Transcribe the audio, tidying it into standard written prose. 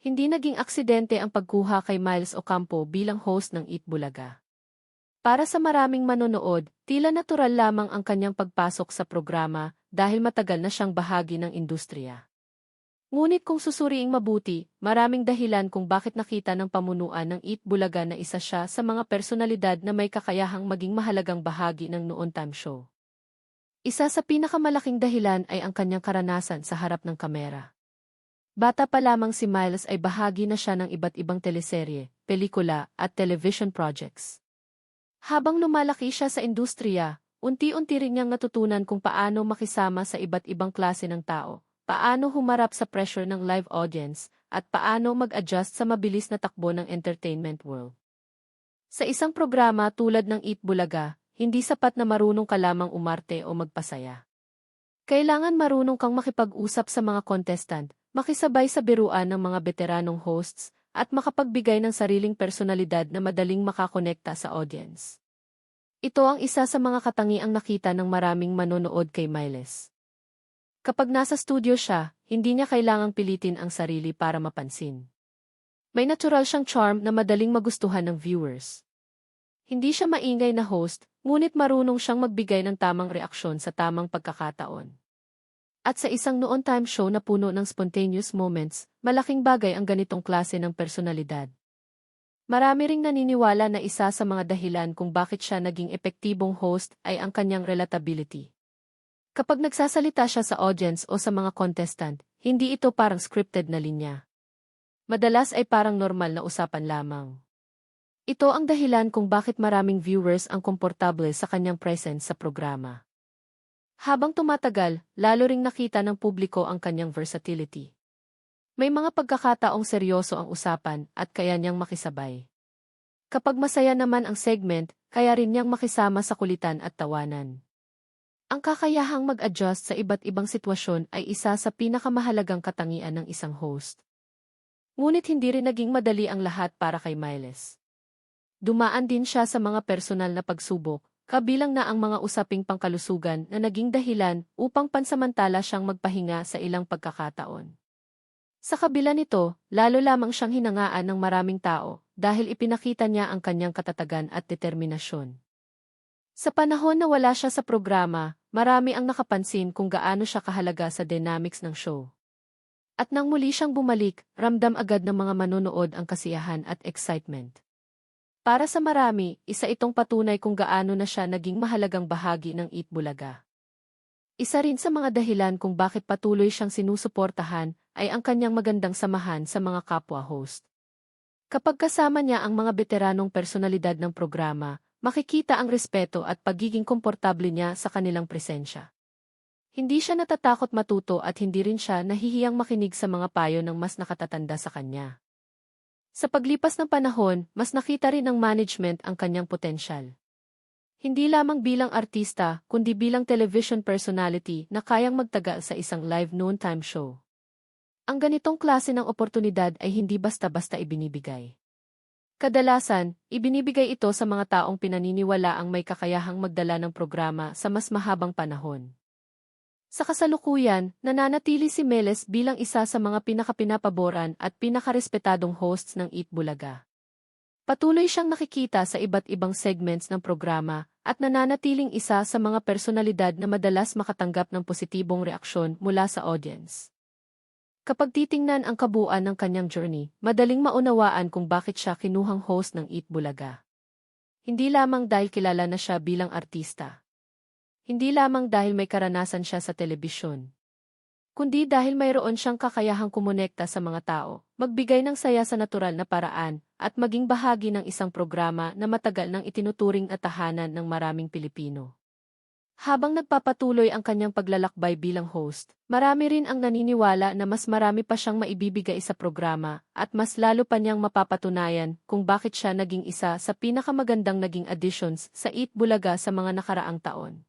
Hindi naging aksidente ang pagkuha kay Miles Ocampo bilang host ng Eat Bulaga. Para sa maraming manonood, tila natural lamang ang kanyang pagpasok sa programa dahil matagal na siyang bahagi ng industriya. Ngunit kung susuriing mabuti, maraming dahilan kung bakit nakita ng pamunuan ng Eat Bulaga na isa siya sa mga personalidad na may kakayahang maging mahalagang bahagi ng noon time show. Isa sa pinakamalaking dahilan ay ang kanyang karanasan sa harap ng kamera. Bata pa lamang si Miles ay bahagi na siya ng iba't ibang teleserye, pelikula, at television projects. Habang lumalaki siya sa industriya, unti-unti rin niyang natutunan kung paano makisama sa iba't ibang klase ng tao, paano humarap sa pressure ng live audience, at paano mag-adjust sa mabilis na takbo ng entertainment world. Sa isang programa tulad ng Eat Bulaga, hindi sapat na marunong ka lamang umarte o magpasaya. Kailangan marunong kang makipag-usap sa mga contestant, makisabay sa biruan ng mga veteranong hosts, at makapagbigay ng sariling personalidad na madaling makakonekta sa audience. Ito ang isa sa mga katangiang nakita ng maraming manonood kay Miles. Kapag nasa studio siya, hindi niya kailangang pilitin ang sarili para mapansin. May natural siyang charm na madaling magustuhan ng viewers. Hindi siya maingay na host, ngunit marunong siyang magbigay ng tamang reaksyon sa tamang pagkakataon. At sa isang noon time show na puno ng spontaneous moments, malaking bagay ang ganitong klase ng personalidad. Marami ring naniniwala na isa sa mga dahilan kung bakit siya naging epektibong host ay ang kanyang relatability. Kapag nagsasalita siya sa audience o sa mga contestant, hindi ito parang scripted na linya. Madalas ay parang normal na usapan lamang. Ito ang dahilan kung bakit maraming viewers ang komportable sa kanyang presence sa programa. Habang tumatagal, lalo ring nakita ng publiko ang kanyang versatility. May mga pagkakataong seryoso ang usapan at kaya niyang makisabay. Kapag masaya naman ang segment, kaya rin niyang makisama sa kulitan at tawanan. Ang kakayahang mag-adjust sa iba't ibang sitwasyon ay isa sa pinakamahalagang katangian ng isang host. Ngunit hindi rin naging madali ang lahat para kay Miles. Dumaan din siya sa mga personal na pagsubok, kabilang na ang mga usaping pangkalusugan na naging dahilan upang pansamantala siyang magpahinga sa ilang pagkakataon. Sa kabila nito, lalo lamang siyang hinangaan ng maraming tao dahil ipinakita niya ang kanyang katatagan at determinasyon. Sa panahon na wala siya sa programa, marami ang nakapansin kung gaano siya kahalaga sa dynamics ng show. At nang muli siyang bumalik, ramdam agad ng mga manonood ang kasiyahan at excitement. Para sa marami, isa itong patunay kung gaano na siya naging mahalagang bahagi ng Eat Bulaga. Isa rin sa mga dahilan kung bakit patuloy siyang sinusuportahan ay ang kanyang magandang samahan sa mga kapwa-host. Kapag kasama niya ang mga veteranong personalidad ng programa, makikita ang respeto at pagiging komportable niya sa kanilang presensya. Hindi siya natatakot matuto at hindi rin siya nahihiyang makinig sa mga payo ng mas nakatatanda sa kanya. Sa paglipas ng panahon, mas nakita rin ng management ang kanyang potensyal. Hindi lamang bilang artista, kundi bilang television personality na kayang magtagal sa isang live noon time show. Ang ganitong klase ng oportunidad ay hindi basta-basta ibinibigay. Kadalasan, ibinibigay ito sa mga taong pinaniniwala ang may kakayahang magdala ng programa sa mas mahabang panahon. Sa kasalukuyan, nananatili si Miles bilang isa sa mga pinakapinapaboran at pinakarespetadong hosts ng Eat Bulaga. Patuloy siyang nakikita sa iba't ibang segments ng programa at nananatiling isa sa mga personalidad na madalas makatanggap ng positibong reaksyon mula sa audience. Kapag titingnan ang kabuuan ng kanyang journey, madaling maunawaan kung bakit siya kinuhang host ng Eat Bulaga. Hindi lamang dahil kilala na siya bilang artista. Hindi lamang dahil may karanasan siya sa telebisyon. Kundi dahil mayroon siyang kakayahang kumonekta sa mga tao, magbigay ng saya sa natural na paraan, at maging bahagi ng isang programa na matagal nang itinuturing na tahanan ng maraming Pilipino. Habang nagpapatuloy ang kanyang paglalakbay bilang host, marami rin ang naniniwala na mas marami pa siyang maibibigay sa programa at mas lalo pa niyang mapapatunayan kung bakit siya naging isa sa pinakamagandang naging additions sa Eat Bulaga sa mga nakaraang taon.